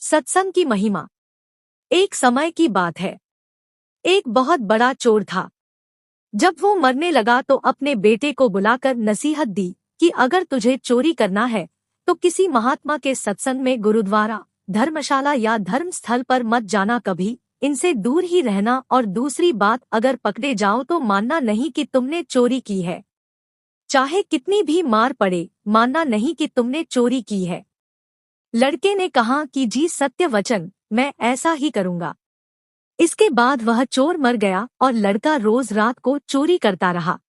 सत्संग की महिमा। एक समय की बात है, एक बहुत बड़ा चोर था। जब वो मरने लगा तो अपने बेटे को बुलाकर नसीहत दी कि अगर तुझे चोरी करना है तो किसी महात्मा के सत्संग में, गुरुद्वारा, धर्मशाला या धर्म स्थल पर मत जाना कभी, इनसे दूर ही रहना। और दूसरी बात, अगर पकड़े जाओ तो मानना नहीं कि तुमने चोरी की है। चाहे कितनी भी मार पड़े, मानना नहीं कि तुमने चोरी की है। लड़के ने कहा कि जी सत्य वचन, मैं ऐसा ही करूंगा। इसके बाद वह चोर मर गया और लड़का रोज रात को चोरी करता रहा।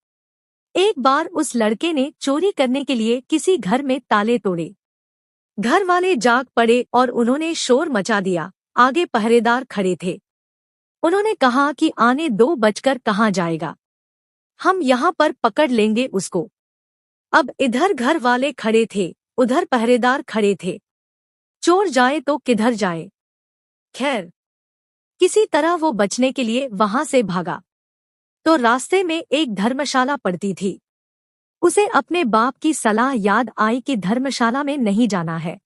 एक बार उस लड़के ने चोरी करने के लिए किसी घर में ताले तोड़े। घर वाले जाग पड़े और उन्होंने शोर मचा दिया। आगे पहरेदार खड़े थे। उन्होंने कहा कि आने दो, बचकर कहाँ जाएगा, हम यहाँ पर पकड़ लेंगे उसको। अब इधर घर वाले खड़े थे, उधर पहरेदार खड़े थे। चोर जाए तो किधर जाए। खैर, किसी तरह वो बचने के लिए वहां से भागा तो रास्ते में एक धर्मशाला पड़ती थी। उसे अपने बाप की सलाह याद आई कि धर्मशाला में नहीं जाना है,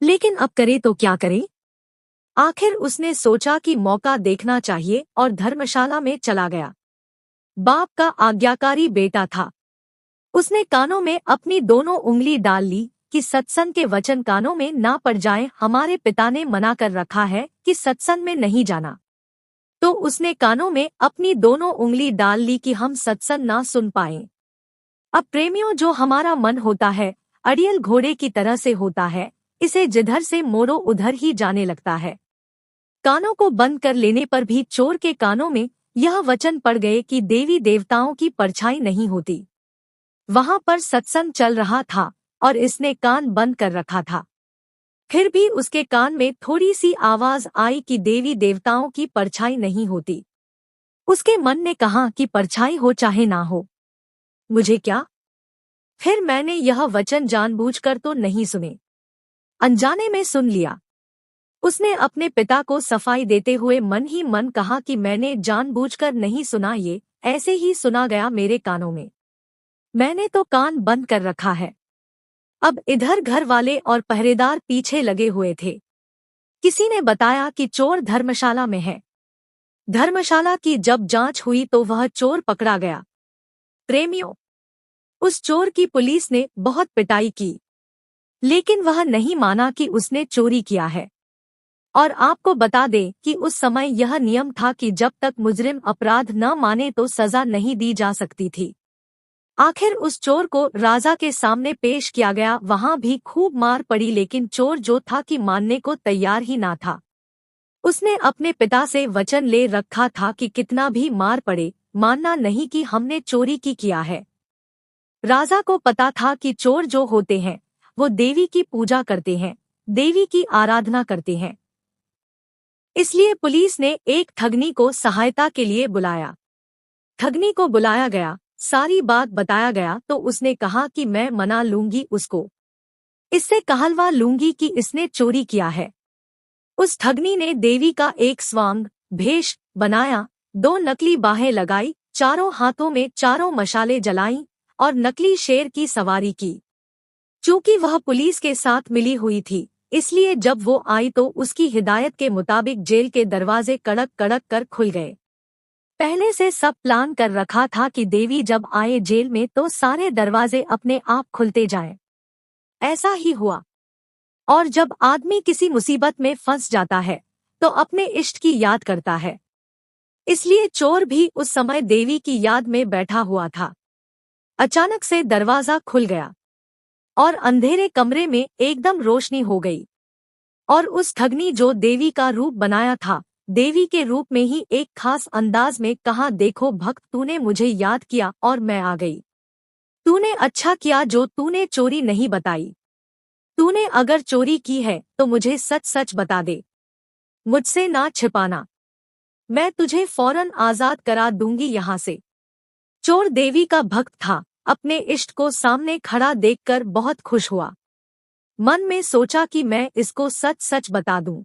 लेकिन अब करे तो क्या करे। आखिर उसने सोचा कि मौका देखना चाहिए और धर्मशाला में चला गया। बाप का आज्ञाकारी बेटा था। उसने कानों में अपनी दोनों उंगली डाल ली कि सत्संग के वचन कानों में ना पड़ जाएं। हमारे पिता ने मना कर रखा है कि सत्संग में नहीं जाना। तो उसने कानों में अपनी दोनों उंगली डाल ली कि हम सत्संग ना सुन पाएं। अब प्रेमियों, जो हमारा मन होता है अड़ियल घोड़े की तरह से होता है, इसे जिधर से मोड़ो उधर ही जाने लगता है। कानों को बंद कर लेने पर भी चोर के कानों में यह वचन पड़ गए कि देवी देवताओं की परछाई नहीं होती। वहां पर सत्संग चल रहा था और इसने कान बंद कर रखा था। फिर भी उसके कान में थोड़ी सी आवाज आई कि देवी देवताओं की परछाई नहीं होती। उसके मन ने कहा कि परछाई हो चाहे ना हो, मुझे क्या। फिर मैंने यह वचन जानबूझकर तो नहीं सुने, अनजाने में सुन लिया। उसने अपने पिता को सफाई देते हुए मन ही मन कहा कि मैंने जानबूझकर नहीं सुना, ये ऐसे ही सुना गया मेरे कानों में। मैंने तो कान बंद कर रखा है। अब इधर घर वाले और पहरेदार पीछे लगे हुए थे। किसी ने बताया कि चोर धर्मशाला में है। धर्मशाला की जब जांच हुई तो वह चोर पकड़ा गया। प्रेमियों, उस चोर की पुलिस ने बहुत पिटाई की, लेकिन वह नहीं माना कि उसने चोरी किया है। और आपको बता दें कि उस समय यह नियम था कि जब तक मुजरिम अपराध न माने तो सजा नहीं दी जा सकती थी। आखिर उस चोर को राजा के सामने पेश किया गया। वहां भी खूब मार पड़ी, लेकिन चोर जो था कि मानने को तैयार ही ना था। उसने अपने पिता से वचन ले रखा था कि कितना भी मार पड़े, मानना नहीं कि हमने चोरी की किया है। राजा को पता था कि चोर जो होते हैं वो देवी की पूजा करते हैं, देवी की आराधना करते हैं। इसलिए पुलिस ने एक ठगनी को सहायता के लिए बुलाया। ठगनी को बुलाया गया, सारी बात बताया गया तो उसने कहा कि मैं मना लूंगी उसको, इससे कहलवा लूंगी कि इसने चोरी किया है। उस ठगनी ने देवी का एक स्वांग भेष बनाया, 2 नकली बाहें लगाई, चारों हाथों में चारों मशालें जलाईं और नकली शेर की सवारी की। चूंकि वह पुलिस के साथ मिली हुई थी, इसलिए जब वो आई तो उसकी हिदायत के मुताबिक जेल के दरवाजे कड़क कड़क कर खुल गए। पहले से सब प्लान कर रखा था कि देवी जब आए जेल में तो सारे दरवाजे अपने आप खुलते जाएं। ऐसा ही हुआ। और जब आदमी किसी मुसीबत में फंस जाता है तो अपने इष्ट की याद करता है। इसलिए चोर भी उस समय देवी की याद में बैठा हुआ था। अचानक से दरवाजा खुल गया और अंधेरे कमरे में एकदम रोशनी हो गई। और उस ठगनी जो देवी का रूप बनाया था, देवी के रूप में ही एक खास अंदाज में कहा, देखो भक्त, तूने मुझे याद किया और मैं आ गई। तूने अच्छा किया जो तूने चोरी नहीं बताई। तूने अगर चोरी की है तो मुझे सच सच बता दे, मुझसे ना छिपाना। मैं तुझे फौरन आजाद करा दूंगी यहाँ से। चोर देवी का भक्त था। अपने इष्ट को सामने खड़ा देखकर बहुत खुश हुआ। मन में सोचा कि मैं इसको सच सच बता दूं।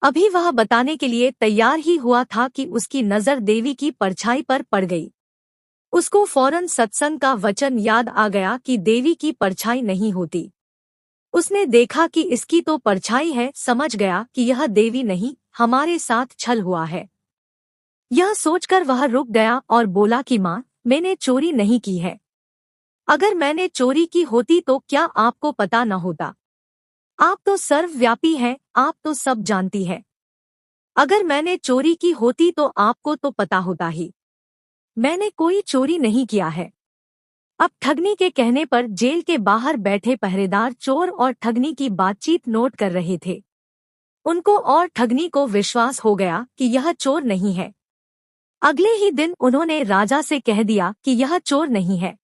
अभी वह बताने के लिए तैयार ही हुआ था कि उसकी नजर देवी की परछाई पर पड़ गई। उसको फौरन सत्संग का वचन याद आ गया कि देवी की परछाई नहीं होती। उसने देखा कि इसकी तो परछाई है, समझ गया कि यह देवी नहीं, हमारे साथ छल हुआ है। यह सोचकर वह रुक गया और बोला कि माँ, मैंने चोरी नहीं की है। अगर मैंने चोरी की होती तो क्या आपको पता न होता? आप तो सर्वव्यापी हैं, आप तो सब जानती है। अगर मैंने चोरी की होती तो आपको तो पता होता ही। मैंने कोई चोरी नहीं किया है। अब ठगनी के कहने पर जेल के बाहर बैठे पहरेदार चोर और ठगनी की बातचीत नोट कर रहे थे। उनको और ठगनी को विश्वास हो गया कि यह चोर नहीं है। अगले ही दिन उन्होंने राजा से कह दिया कि यह चोर नहीं है,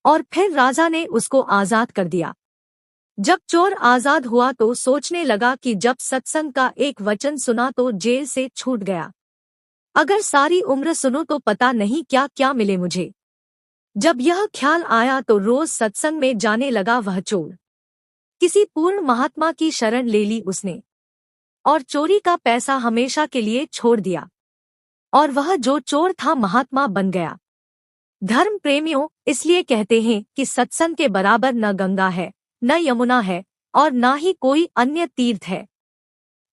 और फिर राजा ने उसको आजाद कर दिया। जब चोर आजाद हुआ तो सोचने लगा कि जब सत्संग का एक वचन सुना तो जेल से छूट गया। अगर सारी उम्र सुनो तो पता नहीं क्या क्या मिले मुझे। जब यह ख्याल आया तो रोज सत्संग में जाने लगा वह चोर। किसी पूर्ण महात्मा की शरण ले ली उसने, और चोरी का पैसा हमेशा के लिए छोड़ दिया, और वह जो चोर था महात्मा बन गया। धर्म प्रेमियों, इसलिए कहते हैं कि सत्संग के बराबर न गंगा है, न यमुना है, और न ही कोई अन्य तीर्थ है।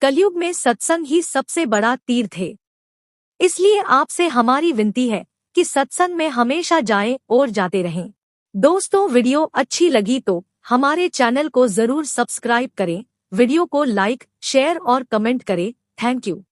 कलयुग में सत्संग ही सबसे बड़ा तीर्थ है। इसलिए आपसे हमारी विनती है कि सत्संग में हमेशा जाएं और जाते रहें। दोस्तों, वीडियो अच्छी लगी तो हमारे चैनल को जरूर सब्सक्राइब करें, वीडियो को लाइक, शेयर और कमेंट करें। Thank you.